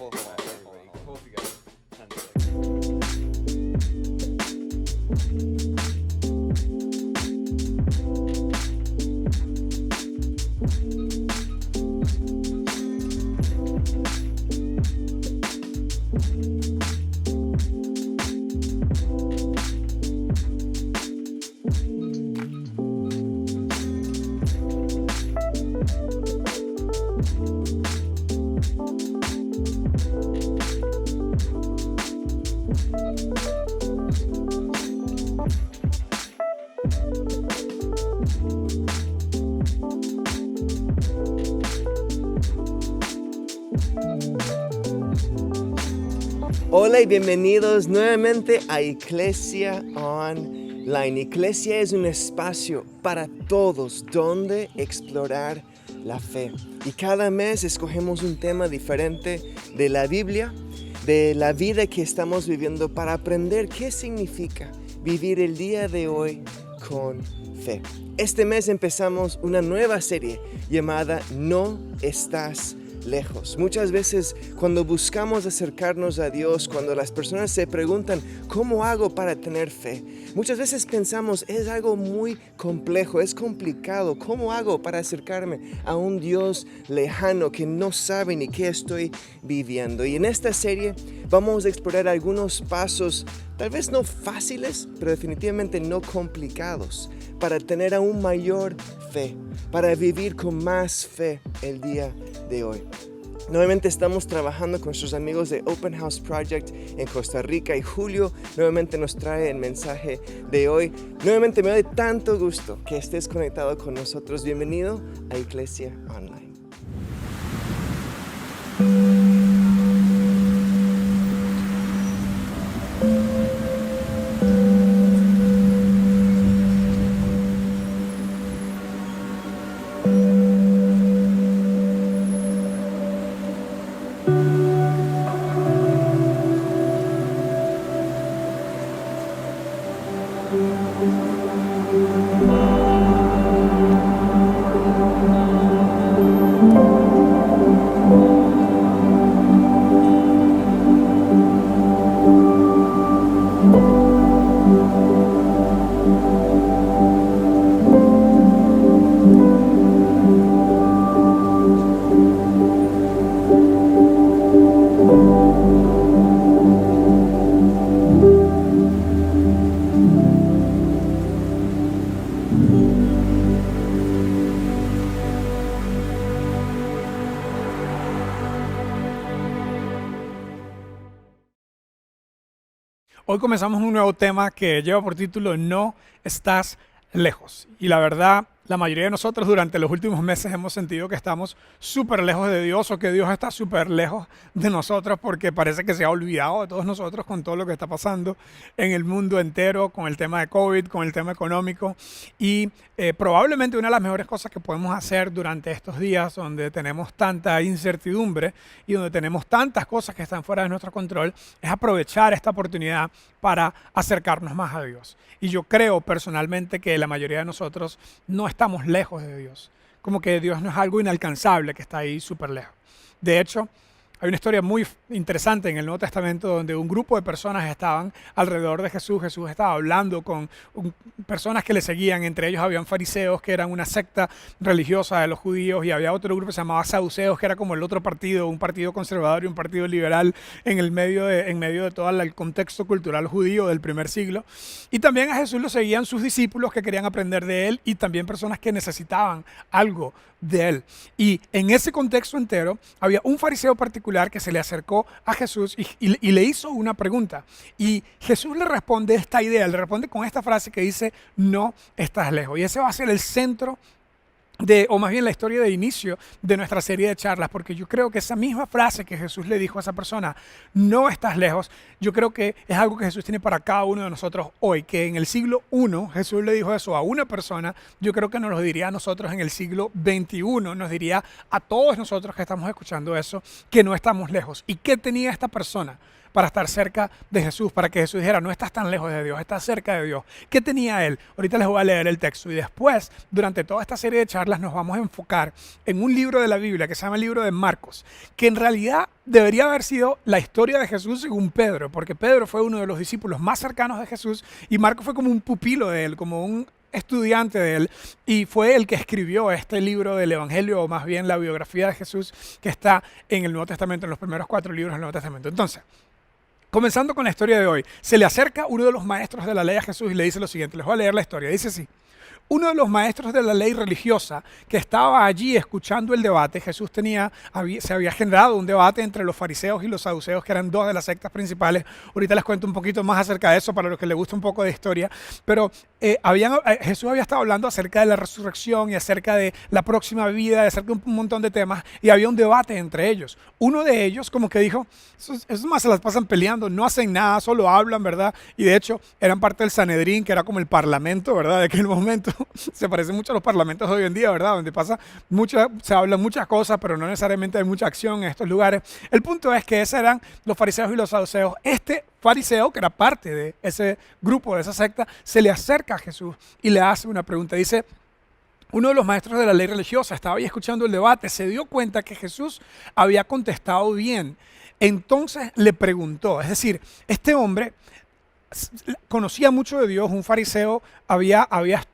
both sides. Everybody, both together. Hands together. Hola y bienvenidos nuevamente a Iglesia Online. Iglesia es un espacio para todos donde explorar la fe. Y cada mes escogemos un tema diferente de la Biblia, de la vida que estamos viviendo, para aprender qué significa vivir el día de hoy con fe. Este mes empezamos una nueva serie llamada No Estás Lejos. Muchas veces cuando buscamos acercarnos a Dios, cuando las personas se preguntan ¿cómo hago para tener fe? Muchas veces pensamos es algo muy complejo, es complicado. ¿Cómo hago para acercarme a un Dios lejano que no sabe ni qué estoy viviendo? Y en esta serie vamos a explorar algunos pasos, tal vez no fáciles, pero definitivamente no complicados, para tener aún mayor fe, para vivir con más fe el día de hoy. Nuevamente estamos trabajando con nuestros amigos de Open House Project en Costa Rica y Julio nuevamente nos trae el mensaje de hoy. Nuevamente me da tanto gusto que estés conectado con nosotros. Bienvenido a Iglesia Online. Hoy comenzamos un nuevo tema que lleva por título No Estás Lejos. Y la verdad, la mayoría de nosotros durante los últimos meses hemos sentido que estamos súper lejos de Dios o que Dios está súper lejos de nosotros porque parece que se ha olvidado de todos nosotros con todo lo que está pasando en el mundo entero, con el tema de COVID, con el tema económico. Y probablemente una de las mejores cosas que podemos hacer durante estos días donde tenemos tanta incertidumbre y donde tenemos tantas cosas que están fuera de nuestro control es aprovechar esta oportunidad para acercarnos más a Dios. Y yo creo personalmente que la mayoría de nosotros no estamos lejos de Dios. Como que Dios no es algo inalcanzable que está ahí súper lejos. De hecho, hay una historia muy interesante en el Nuevo Testamento donde un grupo de personas estaban alrededor de Jesús. Jesús estaba hablando con personas que le seguían. Entre ellos habían fariseos, que eran una secta religiosa de los judíos, y había otro grupo que se llamaba saduceos, que era como el otro partido, un partido conservador y un partido liberal en medio de todo el contexto cultural judío del primer siglo. Y también a Jesús lo seguían sus discípulos que querían aprender de él y también personas que necesitaban algo de él. Y en ese contexto entero había un fariseo particular que se le acercó a Jesús y le hizo una pregunta. Y Jesús le responde esta idea, le responde con esta frase que dice, no estás lejos. Y ese va a ser el centro o más bien la historia de inicio de nuestra serie de charlas, porque yo creo que esa misma frase que Jesús le dijo a esa persona, no estás lejos, yo creo que es algo que Jesús tiene para cada uno de nosotros hoy, que en el siglo I Jesús le dijo eso a una persona, yo creo que nos lo diría a nosotros en el siglo XXI, nos diría a todos nosotros que estamos escuchando eso, que no estamos lejos. ¿Y qué tenía esta persona para estar cerca de Jesús, para que Jesús dijera, no estás tan lejos de Dios, estás cerca de Dios? ¿Qué tenía él? Ahorita les voy a leer el texto y después, durante toda esta serie de charlas, nos vamos a enfocar en un libro de la Biblia que se llama el libro de Marcos, que en realidad debería haber sido la historia de Jesús según Pedro, porque Pedro fue uno de los discípulos más cercanos de Jesús y Marcos fue como un pupilo de él, como un estudiante de él, y fue el que escribió este libro del Evangelio, o más bien la biografía de Jesús, que está en el Nuevo Testamento, en los primeros 4 libros del Nuevo Testamento. Entonces, comenzando con la historia de hoy, se le acerca uno de los maestros de la ley a Jesús y le dice lo siguiente. Les voy a leer la historia. Dice así: uno de los maestros de la ley religiosa que estaba allí escuchando el debate, Jesús se había generado un debate entre los fariseos y los saduceos, que eran 2 de las sectas principales. Ahorita les cuento un poquito más acerca de eso para los que les gusta un poco de historia. Pero Jesús había estado hablando acerca de la resurrección y acerca de la próxima vida, y acerca de un montón de temas, y había un debate entre ellos. Uno de ellos como que dijo, esos más se las pasan peleando, no hacen nada, solo hablan, ¿verdad? Y de hecho eran parte del Sanedrín, que era como el parlamento, ¿verdad? De aquel momento. Se parece mucho a los parlamentos de hoy en día, ¿verdad? Donde se hablan muchas cosas, pero no necesariamente hay mucha acción en estos lugares. El punto es que esos eran los fariseos y los saduceos. Este fariseo, que era parte de ese grupo, de esa secta, se le acerca a Jesús y le hace una pregunta. Dice, uno de los maestros de la ley religiosa estaba ahí escuchando el debate, se dio cuenta que Jesús había contestado bien. Entonces le preguntó, es decir, este hombre conocía mucho de Dios, un fariseo,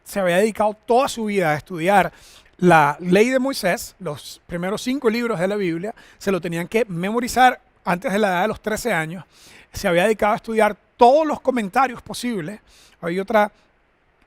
se había dedicado toda su vida a estudiar la ley de Moisés, los primeros 5 libros de la Biblia, se lo tenían que memorizar antes de la edad de los 13 años, se había dedicado a estudiar todos los comentarios posibles. Hay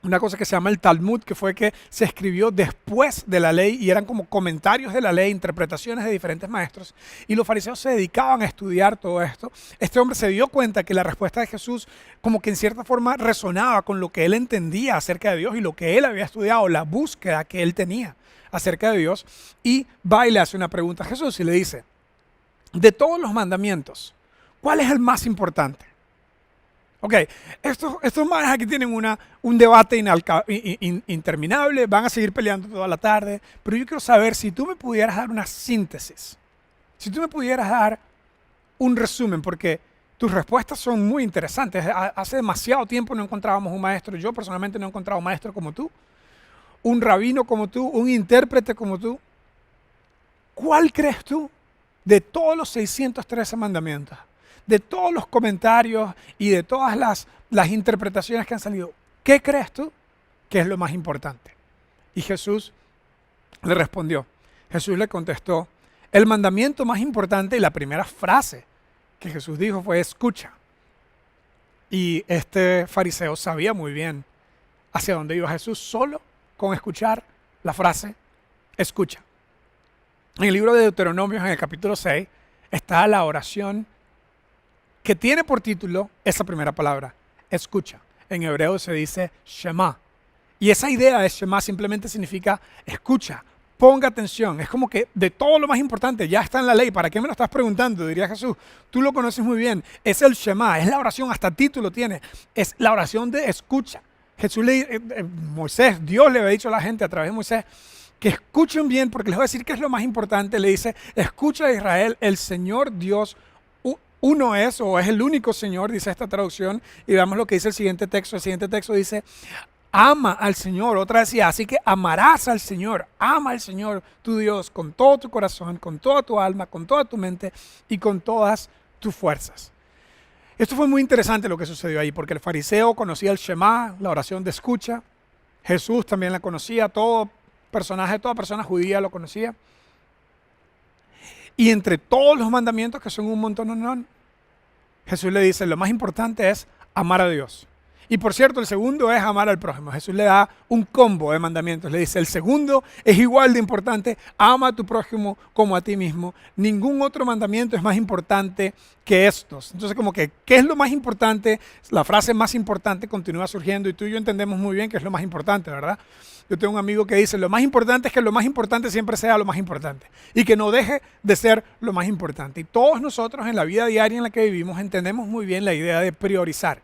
una cosa que se llama el Talmud, que fue que se escribió después de la ley y eran como comentarios de la ley, interpretaciones de diferentes maestros, y los fariseos se dedicaban a estudiar todo esto. Este hombre se dio cuenta que la respuesta de Jesús como que en cierta forma resonaba con lo que él entendía acerca de Dios y lo que él había estudiado, la búsqueda que él tenía acerca de Dios, y va y le hace una pregunta a Jesús y le dice, de todos los mandamientos, ¿cuál es el más importante? Ok, estos manes aquí tienen un debate interminable, van a seguir peleando toda la tarde, pero yo quiero saber si tú me pudieras dar una síntesis, si tú me pudieras dar un resumen, porque tus respuestas son muy interesantes. Hace demasiado tiempo no encontrábamos un maestro, yo personalmente no he encontrado un maestro como tú, un rabino como tú, un intérprete como tú. ¿Cuál crees tú de todos los 613 mandamientos? De todos los comentarios y de todas las interpretaciones que han salido, ¿qué crees tú que es lo más importante? Y Jesús le respondió, Jesús le contestó, el mandamiento más importante y la primera frase que Jesús dijo fue escucha. Y este fariseo sabía muy bien hacia dónde iba Jesús solo con escuchar la frase escucha. En el libro de Deuteronomios, en el capítulo 6, está la oración que tiene por título esa primera palabra, escucha. En hebreo se dice Shema. Y esa idea de Shema simplemente significa escucha, ponga atención. Es como que de todo lo más importante ya está en la ley. ¿Para qué me lo estás preguntando? Diría Jesús. Tú lo conoces muy bien. Es el Shema, es la oración, hasta título tiene. Es la oración de escucha. Dios le había dicho a la gente a través de Moisés que escuchen bien, porque les voy a decir qué es lo más importante. Le dice, escucha a Israel, el Señor Dios uno es, o es el único Señor, dice esta traducción, y veamos lo que dice el siguiente texto. El siguiente texto dice, ama al Señor. Otra decía, así que amarás al Señor, ama al Señor tu Dios con todo tu corazón, con toda tu alma, con toda tu mente y con todas tus fuerzas. Esto fue muy interesante lo que sucedió ahí, porque el fariseo conocía el Shema, la oración de escucha. Jesús también la conocía, toda persona judía lo conocía. Y entre todos los mandamientos, que son un montón, Jesús le dice, lo más importante es amar a Dios. Y por cierto, el segundo es amar al prójimo. Jesús le da un combo de mandamientos. Le dice, el segundo es igual de importante, ama a tu prójimo como a ti mismo. Ningún otro mandamiento es más importante que estos. Entonces, como que, ¿qué es lo más importante? La frase más importante continúa surgiendo y tú y yo entendemos muy bien qué es lo más importante, ¿verdad? Yo tengo un amigo que dice, lo más importante es que lo más importante siempre sea lo más importante y que no deje de ser lo más importante. Y todos nosotros en la vida diaria en la que vivimos entendemos muy bien la idea de priorizar.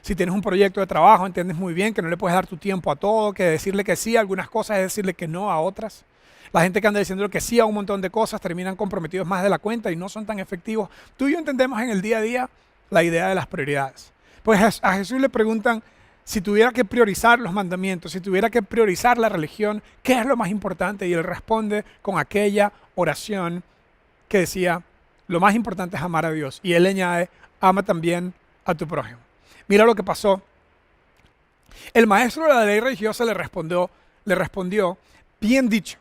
Si tienes un proyecto de trabajo, entiendes muy bien que no le puedes dar tu tiempo a todo, que decirle que sí a algunas cosas es decirle que no a otras. La gente que anda diciendo que sí a un montón de cosas terminan comprometidos más de la cuenta y no son tan efectivos. Tú y yo entendemos en el día a día la idea de las prioridades. Pues a Jesús le preguntan, si tuviera que priorizar los mandamientos, si tuviera que priorizar la religión, ¿qué es lo más importante? Y él responde con aquella oración que decía, lo más importante es amar a Dios. Y él le añade, ama también a tu prójimo. Mira lo que pasó. El maestro de la ley religiosa le respondió, bien dicho.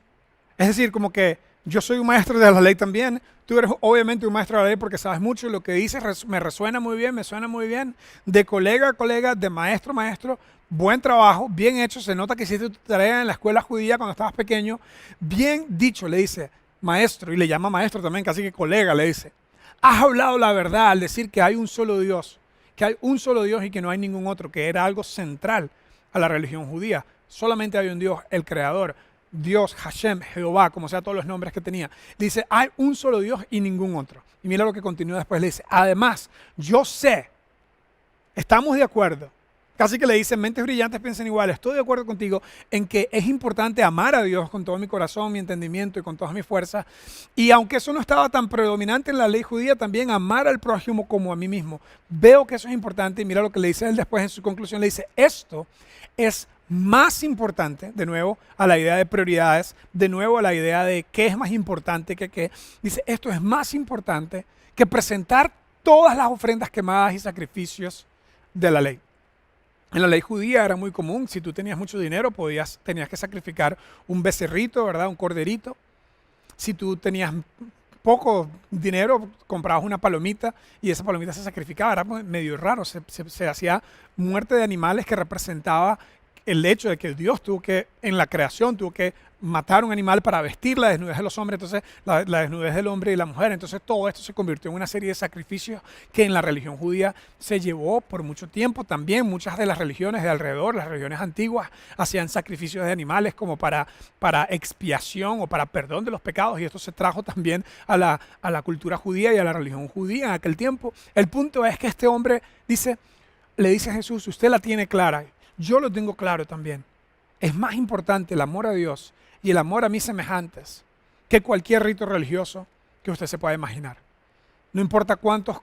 Es decir, como que yo soy un maestro de la ley también. Tú eres obviamente un maestro de la ley porque sabes mucho. Lo que dices me resuena muy bien, me suena muy bien. De colega a colega, de maestro a maestro. Buen trabajo, bien hecho. Se nota que hiciste tu tarea en la escuela judía cuando estabas pequeño. Bien dicho, le dice maestro. Y le llama maestro también, casi que colega, le dice. Has hablado la verdad al decir que hay un solo Dios. Que hay un solo Dios y que no hay ningún otro. Que era algo central a la religión judía. Solamente hay un Dios, el Creador. Dios, Hashem, Jehová, como sea todos los nombres que tenía. Dice, hay un solo Dios y ningún otro. Y mira lo que continúa después. Le dice, además, yo sé, estamos de acuerdo. Casi que le dice, mentes brillantes piensan igual. Estoy de acuerdo contigo en que es importante amar a Dios con todo mi corazón, mi entendimiento y con todas mis fuerzas. Y aunque eso no estaba tan predominante en la ley judía, también amar al prójimo como a mí mismo. Veo que eso es importante y mira lo que le dice él después en su conclusión. Le dice, esto es más importante, de nuevo, a la idea de prioridades, de nuevo a la idea de qué es más importante que qué. Dice, esto es más importante que presentar todas las ofrendas quemadas y sacrificios de la ley. En la ley judía era muy común, si tú tenías mucho dinero, tenías que sacrificar un becerrito, ¿verdad? Un corderito. Si tú tenías poco dinero, comprabas una palomita y esa palomita se sacrificaba. Era medio raro, se hacía muerte de animales que representaba el hecho de que Dios en la creación, tuvo que matar un animal para vestir la desnudez de los hombres, entonces la desnudez del hombre y la mujer. Entonces todo esto se convirtió en una serie de sacrificios que en la religión judía se llevó por mucho tiempo. También muchas de las religiones de alrededor, las religiones antiguas, hacían sacrificios de animales como para expiación o para perdón de los pecados, y esto se trajo también a la cultura judía y a la religión judía en aquel tiempo. El punto es que este hombre le dice a Jesús, usted la tiene clara. Yo lo tengo claro también. Es más importante el amor a Dios y el amor a mis semejantes que cualquier rito religioso que usted se pueda imaginar. No importa cuántos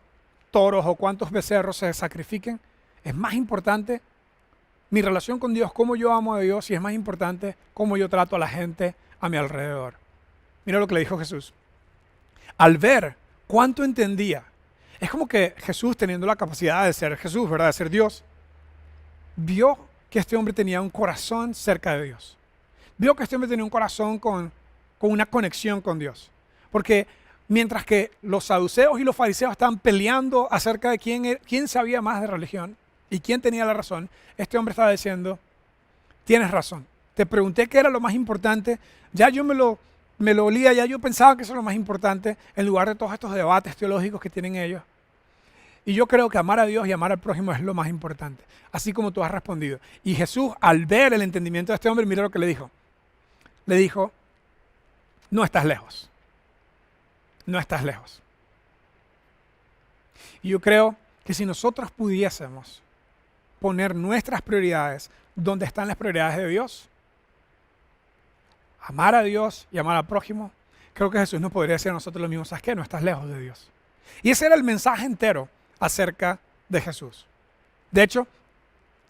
toros o cuántos becerros se sacrifiquen, es más importante mi relación con Dios, cómo yo amo a Dios, y es más importante cómo yo trato a la gente a mi alrededor. Mira lo que le dijo Jesús. Al ver cuánto entendía, es como que Jesús, teniendo la capacidad de ser Jesús, ¿verdad? De ser Dios, vio que este hombre tenía un corazón cerca de Dios. Vio que este hombre tenía un corazón con una conexión con Dios. Porque mientras que los saduceos y los fariseos estaban peleando acerca de quién sabía más de religión y quién tenía la razón, este hombre estaba diciendo, tienes razón. Te pregunté qué era lo más importante, ya yo me lo olía, ya yo pensaba que eso es lo más importante, en lugar de todos estos debates teológicos que tienen ellos. Y yo creo que amar a Dios y amar al prójimo es lo más importante, así como tú has respondido. Y Jesús, al ver el entendimiento de este hombre, mira lo que le dijo. Le dijo, no estás lejos. No estás lejos. Y yo creo que si nosotros pudiésemos poner nuestras prioridades donde están las prioridades de Dios, amar a Dios y amar al prójimo, creo que Jesús nos podría decir a nosotros lo mismo. ¿Sabes qué? No estás lejos de Dios. Y ese era el mensaje entero acerca de Jesús. De hecho,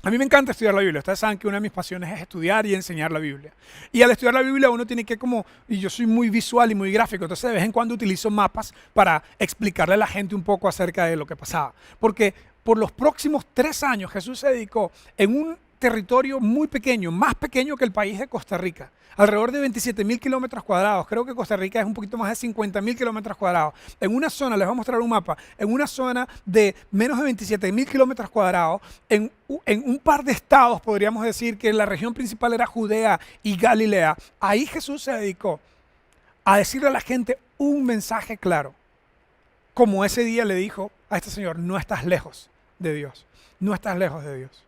a mí me encanta estudiar la Biblia. Ustedes saben que una de mis pasiones es estudiar y enseñar la Biblia. Y al estudiar la Biblia uno tiene que y yo soy muy visual y muy gráfico, entonces de vez en cuando utilizo mapas para explicarle a la gente un poco acerca de lo que pasaba. Porque por los próximos 3 años Jesús se dedicó en un territorio muy pequeño, más pequeño que el país de Costa Rica, alrededor de 27,000 kilómetros cuadrados. Creo que Costa Rica es un poquito más de 50,000 kilómetros cuadrados. En una zona, les voy a mostrar un mapa, en una zona de menos de 27,000 kilómetros cuadrados, en un par de estados, podríamos decir que la región principal era Judea y Galilea. Ahí Jesús se dedicó a decirle a la gente un mensaje claro. Como ese día le dijo a este señor, no estás lejos de Dios. No estás lejos de Dios.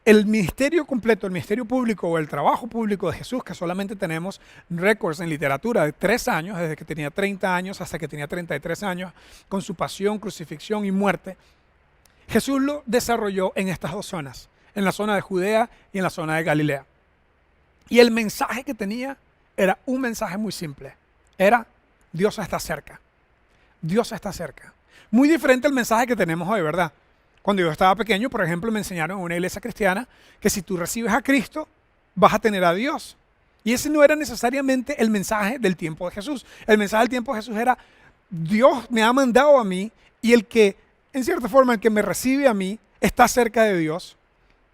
El ministerio completo, el ministerio público o el trabajo público de Jesús, que solamente tenemos récords en literatura de 3 años, desde que tenía 30 años hasta que tenía 33 años, con su pasión, crucifixión y muerte, Jesús lo desarrolló en estas 2 zonas, en la zona de Judea y en la zona de Galilea. Y el mensaje que tenía era un mensaje muy simple. Era, Dios está cerca. Dios está cerca. Muy diferente al mensaje que tenemos hoy, ¿verdad? Cuando yo estaba pequeño, por ejemplo, me enseñaron en una iglesia cristiana que si tú recibes a Cristo, vas a tener a Dios. Y ese no era necesariamente el mensaje del tiempo de Jesús. El mensaje del tiempo de Jesús era, Dios me ha mandado a mí y el que, en cierta forma, el que me recibe a mí está cerca de Dios,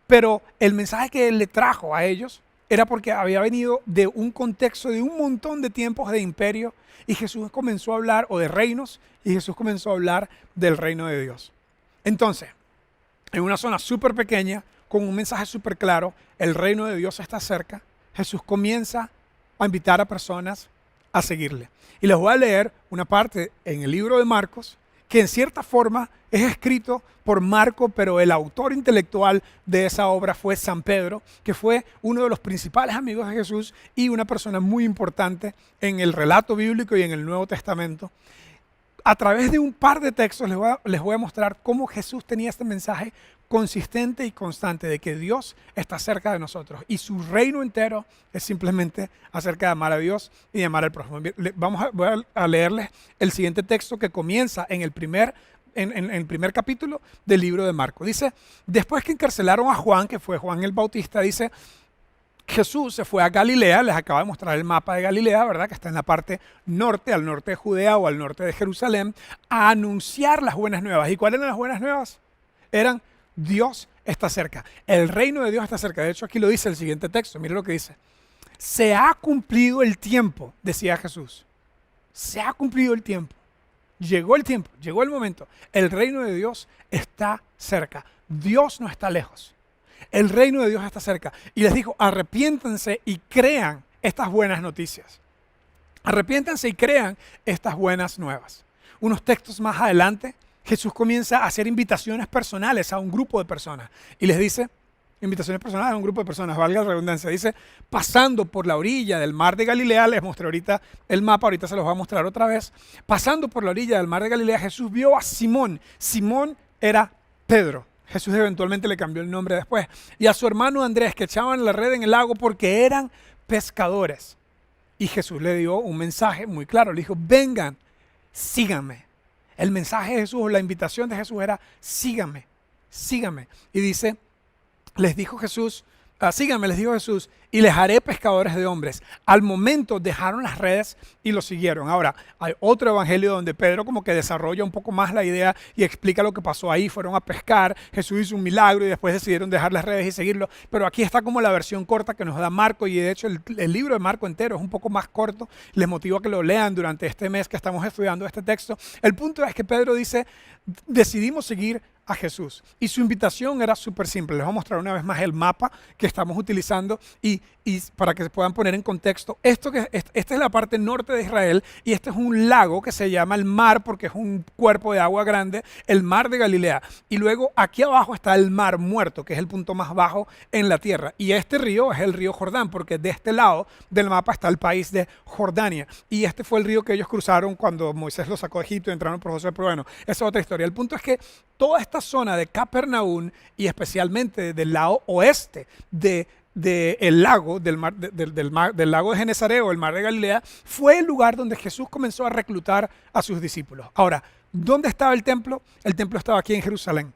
pero el mensaje que Él le trajo a ellos era porque había venido de un contexto de un montón de tiempos de imperio y Jesús comenzó a hablar, o de reinos, y Jesús comenzó a hablar del reino de Dios. Entonces, en una zona súper pequeña, con un mensaje súper claro, el reino de Dios está cerca, Jesús comienza a invitar a personas a seguirle. Y les voy a leer una parte en el libro de Marcos, que en cierta forma es escrito por Marco, pero el autor intelectual de esa obra fue San Pedro, que fue uno de los principales amigos de Jesús y una persona muy importante en el relato bíblico y en el Nuevo Testamento. A través de un par de textos les voy a mostrar cómo Jesús tenía este mensaje consistente y constante de que Dios está cerca de nosotros y su reino entero es simplemente acerca de amar a Dios y de amar al prójimo. Voy a leerles el siguiente texto que comienza en el primer capítulo del libro de Marcos. Dice, después que encarcelaron a Juan, que fue Juan el Bautista, dice, Jesús se fue a Galilea, les acabo de mostrar el mapa de Galilea, ¿verdad? Que está en la parte norte, al norte de Judea o al norte de Jerusalén, a anunciar las buenas nuevas. ¿Y cuáles eran las buenas nuevas? Eran, Dios está cerca, el reino de Dios está cerca. De hecho, aquí lo dice el siguiente texto, mire lo que dice. Se ha cumplido el tiempo, decía Jesús. Se ha cumplido el tiempo. Llegó el tiempo, llegó el momento. El reino de Dios está cerca. Dios no está lejos. El reino de Dios está cerca. Y les dijo, arrepiéntanse y crean estas buenas noticias. Arrepiéntanse y crean estas buenas nuevas. Unos textos más adelante, Jesús comienza a hacer invitaciones personales a un grupo de personas. Y les dice, invitaciones personales a un grupo de personas, valga la redundancia. Dice, pasando por la orilla del mar de Galilea, les mostré ahorita el mapa, ahorita se los voy a mostrar otra vez. Pasando por la orilla del mar de Galilea, Jesús vio a Simón. Simón era Pedro. Jesús eventualmente le cambió el nombre después. Y a su hermano Andrés, que echaban la red en el lago porque eran pescadores. Y Jesús le dio un mensaje muy claro. Le dijo, vengan, síganme. El mensaje de Jesús, la invitación de Jesús era, síganme, síganme. Y dice, les dijo Jesús, síganme, les dijo Jesús, y les haré pescadores de hombres. Al momento dejaron las redes y lo siguieron. Ahora, hay otro evangelio donde Pedro como que desarrolla un poco más la idea y explica lo que pasó ahí. Fueron a pescar, Jesús hizo un milagro y después decidieron dejar las redes y seguirlo. Pero aquí está como la versión corta que nos da Marco, y de hecho el libro de Marco entero es un poco más corto. Les motivo a que lo lean durante este mes que estamos estudiando este texto. El punto es que Pedro dice, decidimos seguir a Jesús. Y su invitación era súper simple. Les voy a mostrar una vez más el mapa que estamos utilizando y para que se puedan poner en contexto. Esta es la parte norte de Israel y este es un lago que se llama el mar porque es un cuerpo de agua grande, el mar de Galilea. Y luego aquí abajo está el mar Muerto, que es el punto más bajo en la tierra. Y este río es el río Jordán, porque de este lado del mapa está el país de Jordania. Y este fue el río que ellos cruzaron cuando Moisés los sacó de Egipto y entraron por Josué. Pero bueno, esa es otra historia. El punto es que toda esta zona de Capernaum y especialmente del lado oeste del lago, del lago de Genesaret o el mar de Galilea, fue el lugar donde Jesús comenzó a reclutar a sus discípulos. Ahora, ¿dónde estaba el templo? El templo estaba aquí en Jerusalén.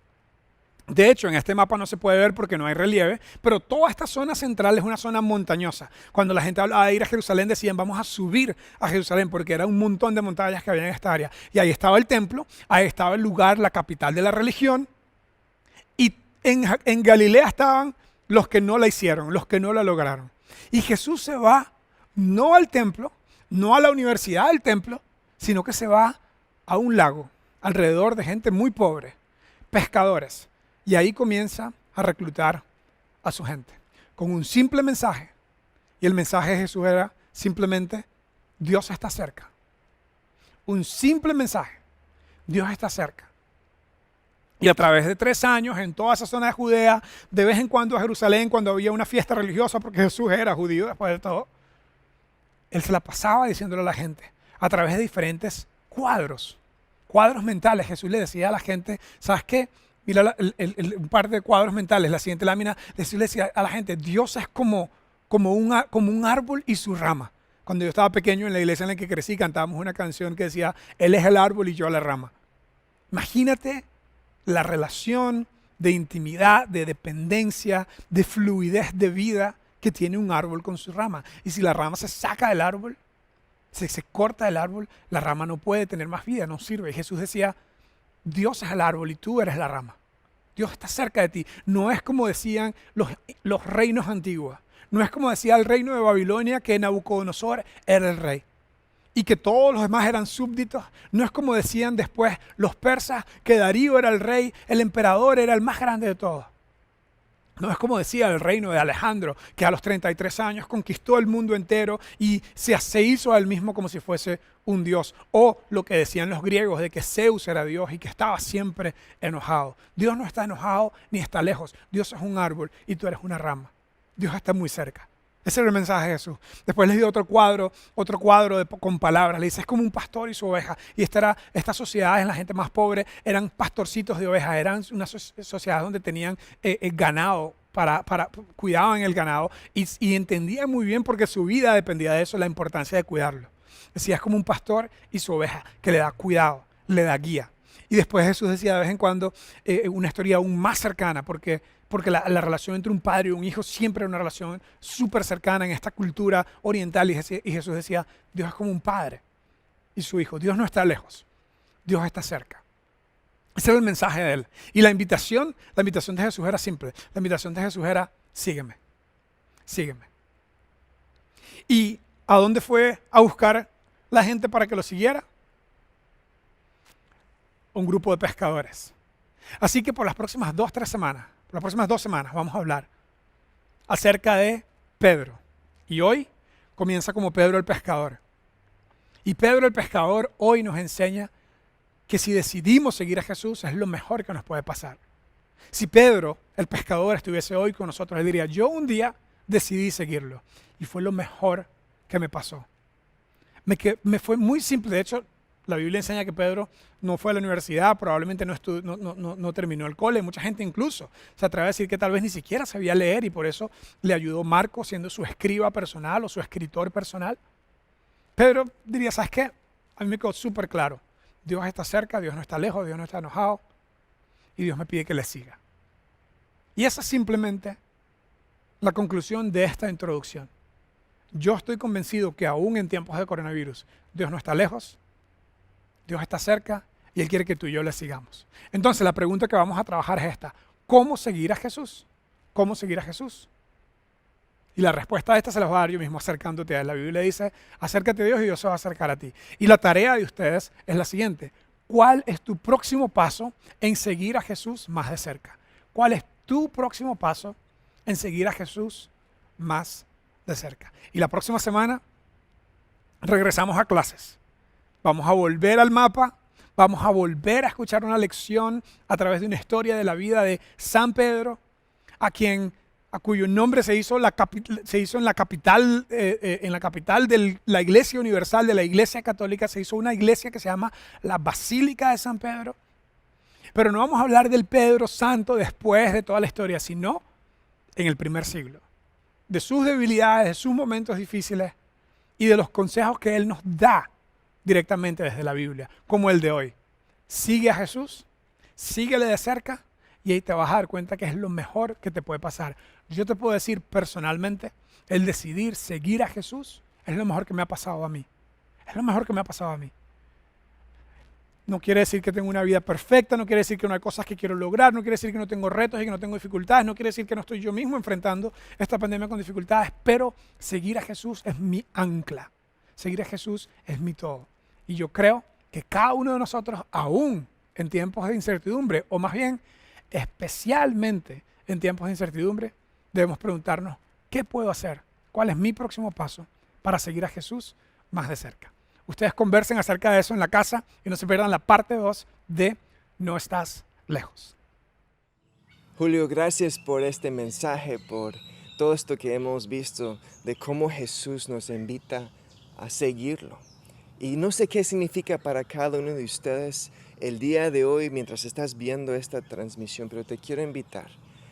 De hecho, en este mapa no se puede ver porque no hay relieve, pero toda esta zona central es una zona montañosa. Cuando la gente hablaba de ir a Jerusalén, decían, vamos a subir a Jerusalén, porque era un montón de montañas que había en esta área. Y ahí estaba el templo, ahí estaba el lugar, la capital de la religión, y en Galilea estaban los que no la hicieron, los que no la lograron. Y Jesús se va no al templo, no a la universidad del templo, sino que se va a un lago alrededor de gente muy pobre, pescadores. Y ahí comienza a reclutar a su gente con un simple mensaje. Y el mensaje de Jesús era simplemente, Dios está cerca. Un simple mensaje, Dios está cerca. Y a través de 3 años, en toda esa zona de Judea, de vez en cuando a Jerusalén, cuando había una fiesta religiosa, porque Jesús era judío después de todo, él se la pasaba diciéndole a la gente, a través de diferentes cuadros mentales. Jesús le decía a la gente, ¿sabes qué? Mira un par de cuadros mentales, la siguiente lámina. Jesús le decía a la gente, Dios es como un árbol y su rama. Cuando yo estaba pequeño en la iglesia en la que crecí, cantábamos una canción que decía, Él es el árbol y yo la rama. Imagínate la relación de intimidad, de dependencia, de fluidez de vida que tiene un árbol con su rama. Y si la rama se saca del árbol, Si se corta el árbol, la rama no puede tener más vida, no sirve. Y Jesús decía, Dios es el árbol y tú eres la rama. Dios está cerca de ti. No es como decían los reinos antiguos. No es como decía el reino de Babilonia que Nabucodonosor era el rey y que todos los demás eran súbditos. No es como decían después los persas que Darío era el rey, el emperador era el más grande de todos. No es como decía el reino de Alejandro, que a los 33 años conquistó el mundo entero y se hizo a él mismo como si fuese un dios. O lo que decían los griegos de que Zeus era Dios y que estaba siempre enojado. Dios no está enojado ni está lejos. Dios es un árbol y tú eres una rama. Dios está muy cerca. Ese era el mensaje de Jesús. Después les dio otro cuadro con palabras. Le dice, es como un pastor y su oveja. Y estas sociedades, la gente más pobre, eran pastorcitos de ovejas. Eran una sociedad donde tenían ganado, cuidaban el ganado. Y entendían muy bien porque su vida dependía de eso, la importancia de cuidarlo. Decía, es como un pastor y su oveja que le da cuidado, le da guía. Y después Jesús decía de vez en cuando una historia aún más cercana, porque la relación entre un padre y un hijo siempre es una relación súper cercana en esta cultura oriental. Y Jesús decía, Dios es como un padre y su hijo. Dios no está lejos, Dios está cerca. Ese era el mensaje de él. Y la invitación de Jesús era simple. La invitación de Jesús era, sígueme, sígueme. ¿Y a dónde fue a buscar la gente para que lo siguiera? Un grupo de pescadores. Así que por las próximas 2 semanas vamos a hablar acerca de Pedro. Y hoy comienza como Pedro el pescador. Y Pedro el pescador hoy nos enseña que si decidimos seguir a Jesús es lo mejor que nos puede pasar. Si Pedro el pescador estuviese hoy con nosotros, él diría, yo un día decidí seguirlo y fue lo mejor que me pasó. Me fue muy simple. De hecho, la Biblia enseña que Pedro no fue a la universidad, probablemente no terminó el cole. Mucha gente incluso se atreve a decir que tal vez ni siquiera sabía leer y por eso le ayudó Marco siendo su escriba personal o su escritor personal. Pedro diría, ¿sabes qué? A mí me quedó súper claro. Dios está cerca, Dios no está lejos, Dios no está enojado y Dios me pide que le siga. Y esa es simplemente la conclusión de esta introducción. Yo estoy convencido que aún en tiempos de coronavirus, Dios no está lejos, Dios está cerca y Él quiere que tú y yo le sigamos. Entonces la pregunta que vamos a trabajar es esta. ¿Cómo seguir a Jesús? ¿Cómo seguir a Jesús? Y la respuesta a esta se la voy a dar yo mismo acercándote a Él. La Biblia dice, acércate a Dios y Dios se va a acercar a ti. Y la tarea de ustedes es la siguiente. ¿Cuál es tu próximo paso en seguir a Jesús más de cerca? ¿Cuál es tu próximo paso en seguir a Jesús más de cerca? Y la próxima semana regresamos a clases. Vamos a volver al mapa, vamos a volver a escuchar una lección a través de una historia de la vida de San Pedro, a cuyo nombre se hizo en la capital de la Iglesia Universal, de la Iglesia Católica, se hizo una iglesia que se llama la Basílica de San Pedro. Pero no vamos a hablar del Pedro Santo después de toda la historia, sino en el primer siglo, de sus debilidades, de sus momentos difíciles y de los consejos que Él nos da directamente desde la Biblia, como el de hoy. Sigue a Jesús, síguele de cerca y ahí te vas a dar cuenta que es lo mejor que te puede pasar. Yo te puedo decir personalmente, el decidir seguir a Jesús es lo mejor que me ha pasado a mí. Es lo mejor que me ha pasado a mí. No quiere decir que tengo una vida perfecta, no quiere decir que no hay cosas que quiero lograr, no quiere decir que no tengo retos y que no tengo dificultades, no quiere decir que no estoy yo mismo enfrentando esta pandemia con dificultades, pero seguir a Jesús es mi ancla. Seguir a Jesús es mi todo. Y yo creo que cada uno de nosotros, aún en tiempos de incertidumbre, o más bien, especialmente en tiempos de incertidumbre, debemos preguntarnos, ¿qué puedo hacer? ¿Cuál es mi próximo paso para seguir a Jesús más de cerca? Ustedes conversen acerca de eso en la casa y no se pierdan la parte 2 de No estás lejos. Julio, gracias por este mensaje, por todo esto que hemos visto de cómo Jesús nos invita a seguirlo. Y no sé qué significa para cada uno de ustedes el día de hoy mientras estás viendo esta transmisión, pero te quiero invitar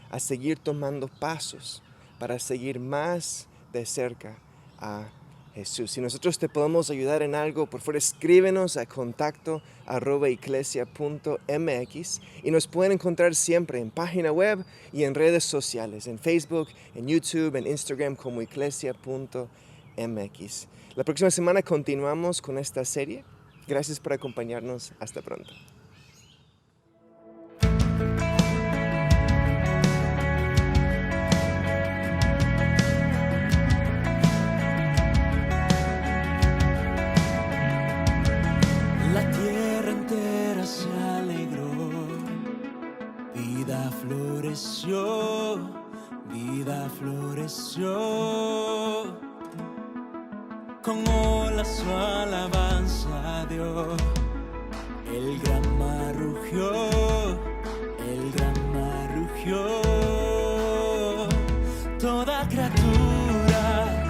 a seguir tomando pasos para seguir más de cerca a Jesús. Si nosotros te podemos ayudar en algo, por favor escríbenos a contacto@iglesia.mx y nos pueden encontrar siempre en página web y en redes sociales, en Facebook, en YouTube, en Instagram como iglesia.mx. MX. La próxima semana continuamos con esta serie. Gracias por acompañarnos. Hasta pronto. La tierra entera se alegró, vida floreció, con olas su alabanza dio, el gran mar rugió, toda criatura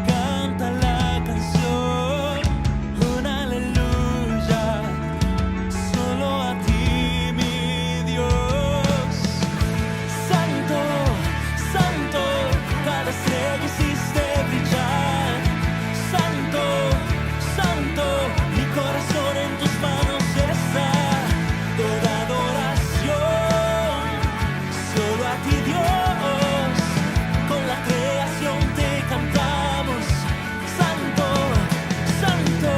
canta la canción, un aleluya, solo a ti mi Dios. Santo, santo, cada estrella hiciste brillar. Santo, santo, mi corazón en tus manos está. Toda adoración, solo a ti Dios. Con la creación te cantamos. Santo, santo.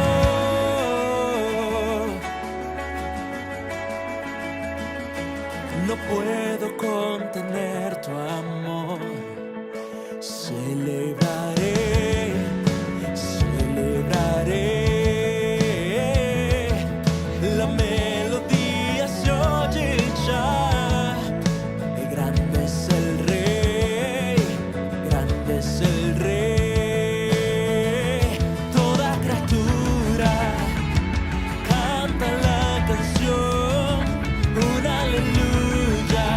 No puedo contener tu amor. Celebraré. La melodía se oye ya. Grande es el Rey. Toda criatura canta la canción, un aleluya,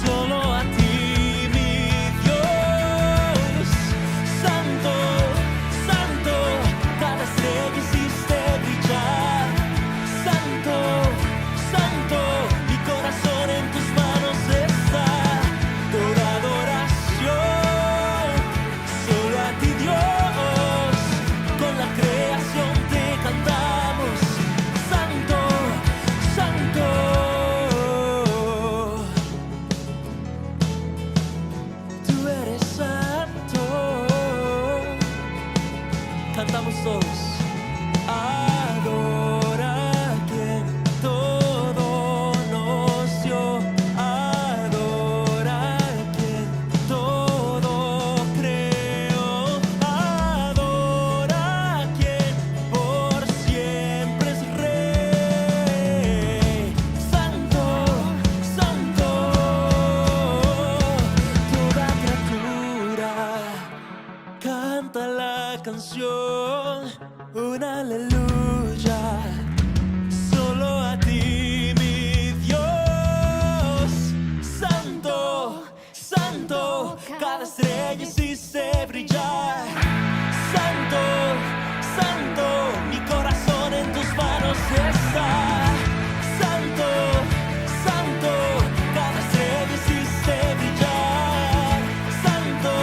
solo a ti mi Dios. Santo, santo, cada estrella hiciste brillar. Santo, santo, mi corazón en tus manos está. Toda adoración, solo a ti Dios. Con la creación te cantamos. Santo, santo. Tú eres santo. Cantamos todos. Adora a quien todo nos dio. Adora a quien todo creó. Adora a quien por siempre es Rey. Santo, santo. Toda criatura canta la canción, un aleluya, solo a ti mi Dios. Santo, santo, cada estrella hiciste brillar. Santo, santo, mi corazón en tus manos está. Santo, santo, cada estrella hiciste brillar. Santo,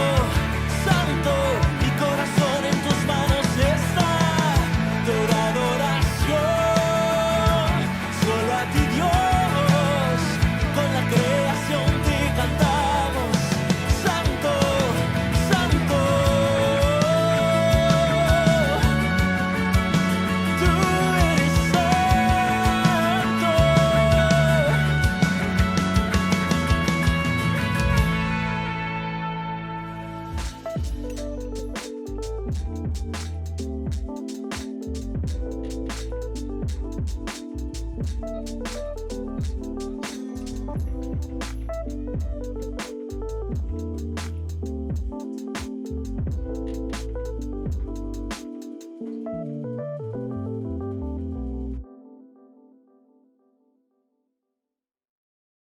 santo, mi corazón en tus manos está. Toda adoración, solo a ti Dios. Con la creación te cantamos. Santo, santo. Tú eres santo.